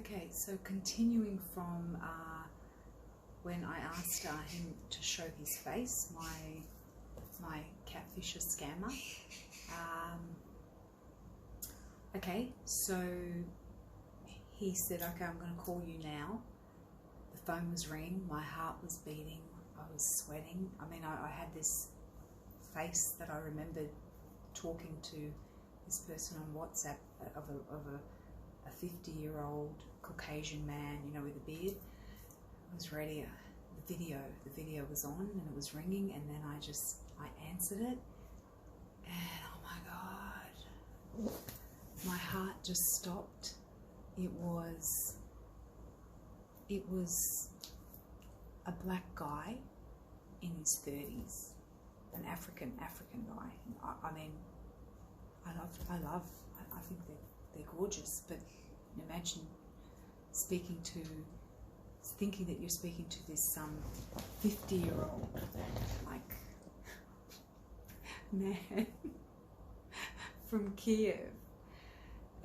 Okay, so continuing from when I asked him to show his face, my catfisher scammer. Okay, so he said, okay, I'm going to call you now. The phone was ringing, my heart was beating, I was sweating. I mean, I had this face that I remembered talking to this person on WhatsApp of a 50-year-old Caucasian man, you know, with a beard. I was ready. The video was on and it was ringing, and then I answered it, and oh my God, my heart just stopped. It was a black guy in his 30s, an African guy. I mean, I think they're gorgeous, but imagine thinking that you're speaking to this 50-year-old like man from Kiev,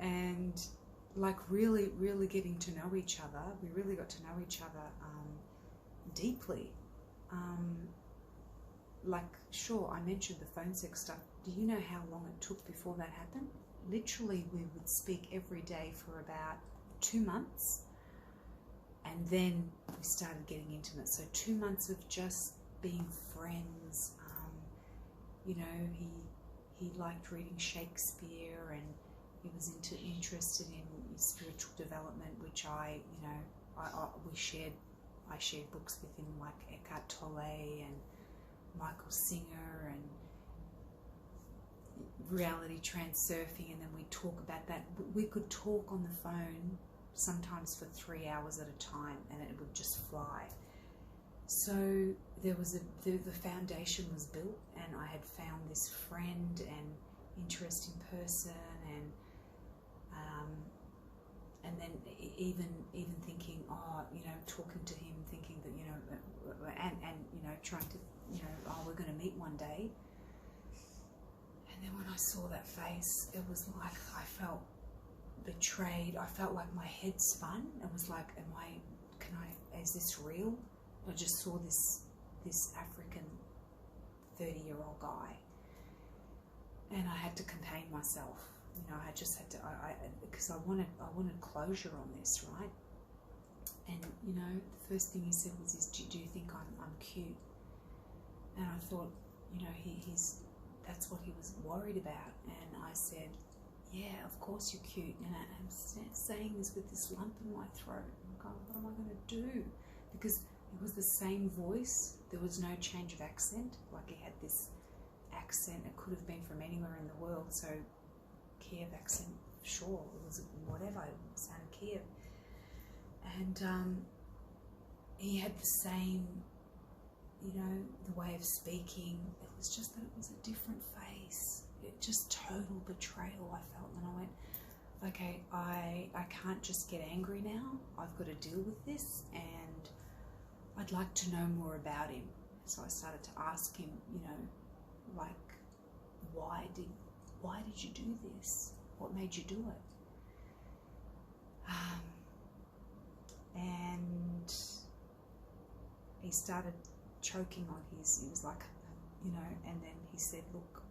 and like really getting to know each other. We really got to know each other deeply. Like, sure, I mentioned the phone sex stuff. Do you know how long it took before that happened? Literally, we would speak every day for about 2 months, and then we started getting intimate. So 2 months of just being friends. You know, he liked reading Shakespeare, and he was interested in spiritual development, which I shared books with him, like Eckhart Tolle and Michael Singer and reality transurfing, and then we'd talk about that. We could talk on the phone sometimes for 3 hours at a time, and it would just fly. So there was the foundation was built, and I had found this friend and interesting person, and then even thinking, talking to him, thinking that, and trying to, we're going to meet one day. And then when I saw that face, it was like I felt betrayed. I felt like my head spun. It was like, is this real? I just saw this African 30-year-old guy, and I had to contain myself. I just had to, because I wanted closure on this, right? And the first thing he said was, do you think I'm cute? And I thought, he's that's what he was worried about. And I said, yeah, of course you're cute. And I'm saying this with this lump in my throat. I'm going, what am I going to do? Because it was the same voice. There was no change of accent. Like, he had this accent. It could have been from anywhere in the world. So Kiev accent, sure, it was whatever, it sounded Kiev. And he had the same, the way of speaking. It was just that it was a different face. It just total betrayal, I felt. And I went, okay, I can't just get angry now. I've got to deal with this, and I'd like to know more about him. So I started to ask him, like, why did you do this? What made you do it? And he started choking on he was like, and then he said, look,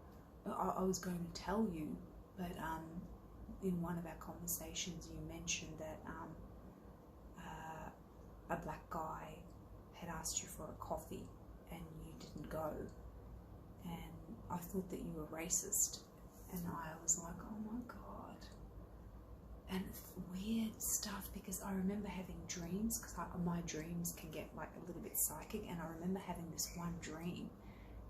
I was going to tell you, but in one of our conversations you mentioned that a black guy had asked you for a coffee and you didn't go, and I thought that you were racist. And I was like, oh my God. And weird stuff, because I remember having dreams, because my dreams can get like a little bit psychic, and I remember having this one dream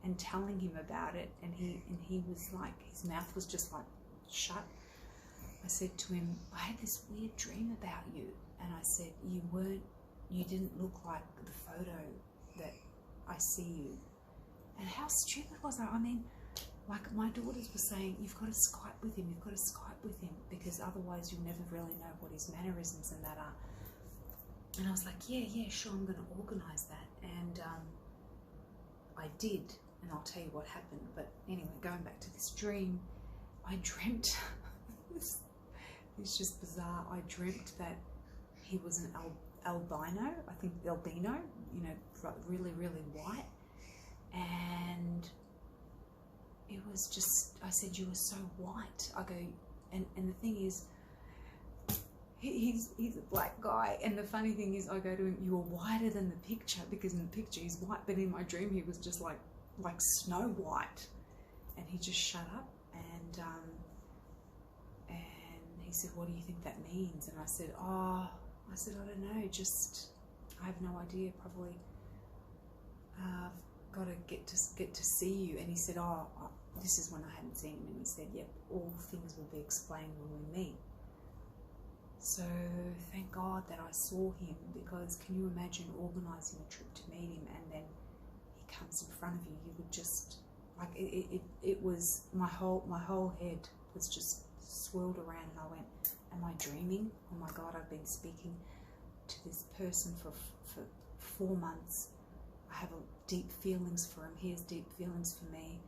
and telling him about it, and he was like, his mouth was just like shut. I said to him, I had this weird dream about you, and I said, you didn't look like the photo that I see you. And how stupid was I? I mean, like, my daughters were saying, you've got to Skype with him, because otherwise you'll never really know what his mannerisms and that are. And I was like, yeah, sure, I'm going to organise that. And I did, and I'll tell you what happened. But anyway, going back to this dream, I dreamt, it's just bizarre, I dreamt that he was an albino, I think albino, you know, really, really white. And it was just, I said, you were so white. I go, and the thing is, he's a black guy, and the funny thing is, I go to him, you were whiter than the picture, because in the picture he's white, but in my dream he was just like Snow White. And he just shut up, and he said, what do you think that means? And I said, I don't know, just, I have no idea, probably I've got to get to see you. And he said, this is when I hadn't seen him, and he said, yep, all things will be explained when we meet. So thank God that I saw him, because can you imagine organising a trip to meet him and then he comes in front of you? You would just, like, it was, my whole head was just swirled around, and I went, am I dreaming? Oh my God, I've been speaking to this person for 4 months. I have deep feelings for him. He has deep feelings for me.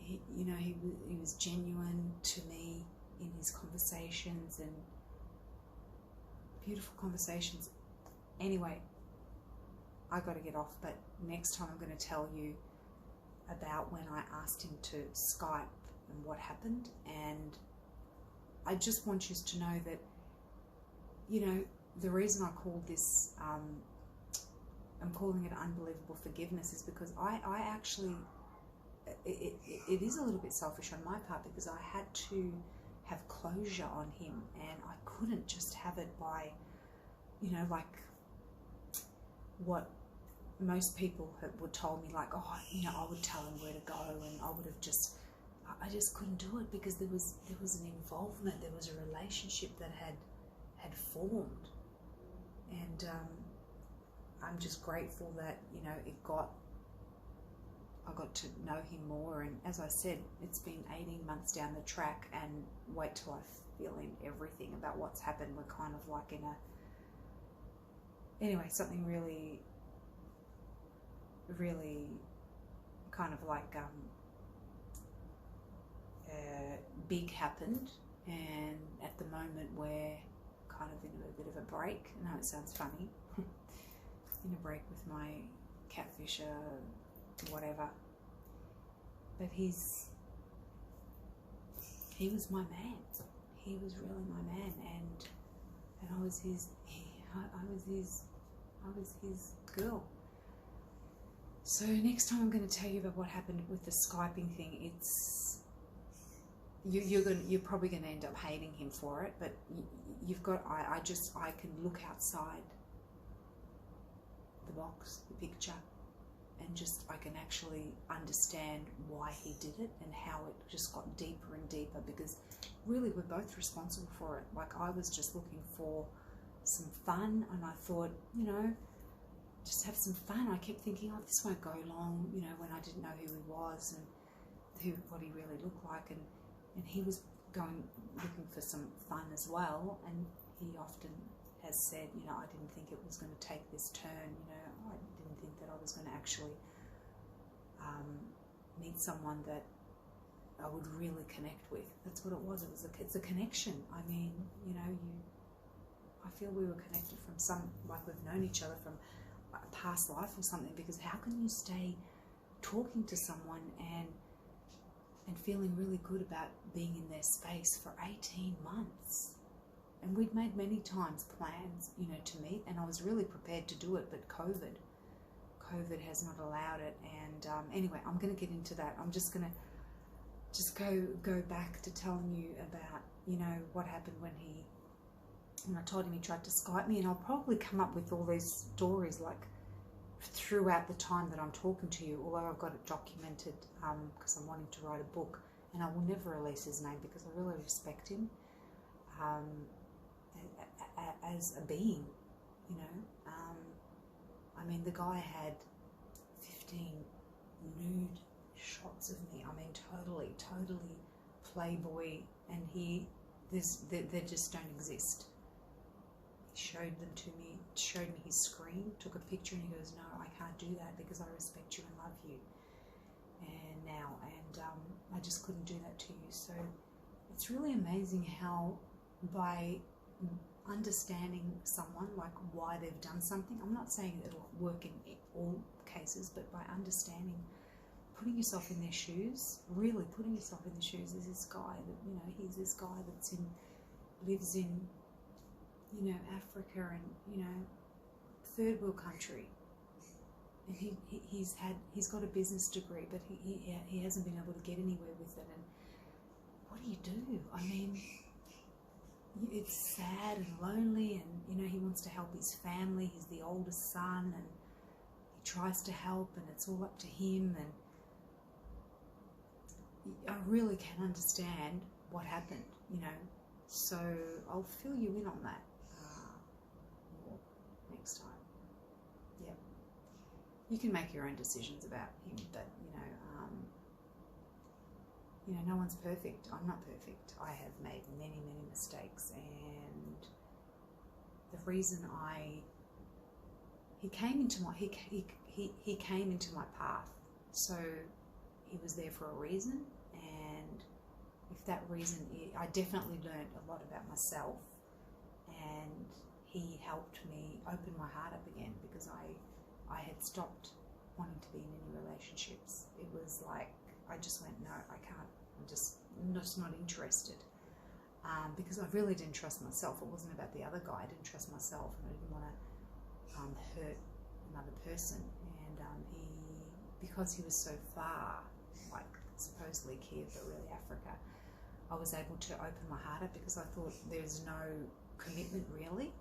He was genuine to me in his conversations, and beautiful conversations. Anyway, I got to get off, but next time I'm going to tell you about when I asked him to Skype and what happened. And I just want you to know that, you know, the reason I called this, I'm calling it unbelievable forgiveness, is because I actually, it is a little bit selfish on my part, because I had to have closure on him, and I couldn't just have it by, you know, like what most people would told me, like, oh, you know, I would tell him where to go, and I would have just, I just couldn't do it, because there was an involvement, there was a relationship that had formed. And I'm just grateful that, you know, I got to know him more. And as I said, it's been 18 months down the track, and wait till I feel in everything about what's happened. We're kind of like in anyway, something really, really kind of like big happened, and at the moment we're kind of in a bit of a break. I know it sounds funny. In a break with my catfisher, whatever, but he was my man. He was really my man, and I was his girl. So next time I'm going to tell you about what happened with the Skyping thing. It's you're probably going to end up hating him for it, but you've got, I can look outside the box, the picture, and just, I can actually understand why he did it and how it just got deeper and deeper, because really we're both responsible for it. Like, I was just looking for some fun, and I thought, you know, just have some fun. I kept thinking, oh, this won't go long, you know, when I didn't know who he was and what he really looked like, and he was looking for some fun as well, and he often has said, you know, I didn't think it was going to take this turn, you know, I didn't think that I was going to actually meet someone that I would really connect with. That's what it was. It's a connection. I mean, you know, I feel we were connected from like we've known each other from a past life or something, because how can you stay talking to someone and feeling really good about being in their space for 18 months? And we'd made many times plans, you know, to meet, and I was really prepared to do it, but COVID has not allowed it. And anyway, I'm going to get into that. I'm just going to go back to telling you about, you know, what happened when I told him he tried to Skype me, and I'll probably come up with all these stories like throughout the time that I'm talking to you, although I've got it documented because I'm wanting to write a book, and I will never release his name because I really respect him as a being, you know. I mean, the guy had 15 nude shots of me. I mean, totally playboy, and they just don't exist. He showed them to me, showed me his screen, took a picture, and he goes, no, I can't do that because I respect you and love you. And I just couldn't do that to you. So it's really amazing how by understanding someone, like why they've done something. I'm not saying it'll work in all cases, but by understanding, putting yourself in their shoes, really putting yourself in the shoes. Is this guy that, you know, he's this guy that's lives in, you know, Africa and, you know, third world country, and he's got a business degree, but he hasn't been able to get anywhere with it. And what do you do? I mean, it's sad and lonely, and, you know, he wants to help his family. He's the oldest son, and he tries to help, and it's all up to him. And I really can understand what happened, you know. So I'll fill you in on that more next time. Yep. You can make your own decisions about him, but, you know, no one's perfect. I'm not perfect. I have made many, many mistakes, and the reason he came into my path, so he was there for a reason. And if that reason, I definitely learned a lot about myself, and he helped me open my heart up again, because I had stopped wanting to be in any relationships. It was like, I just went, no, I can't. I'm just not interested, because I really didn't trust myself. It wasn't about the other guy. I didn't trust myself, and I didn't want to hurt another person. And because he was so far, like supposedly Kiev, but really Africa, I was able to open my heart up, because I thought there's no commitment really.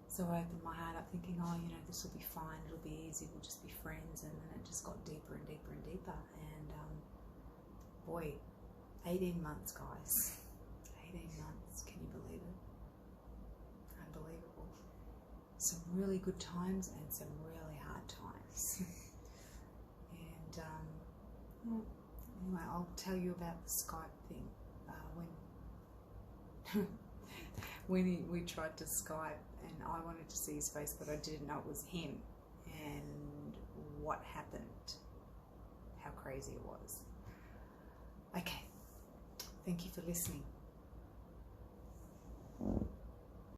So I opened my heart up thinking, oh, you know, this will be fine, it'll be easy, we'll just be friends. And then it just got deeper and deeper and deeper. And boy, 18 months, guys. 18 months, can you believe it? Unbelievable. Some really good times and some really hard times. And anyway, I'll tell you about the Skype thing. When we tried to Skype, and I wanted to see his face, but I didn't know it was him, and what happened, how crazy it was. Okay, thank you for listening.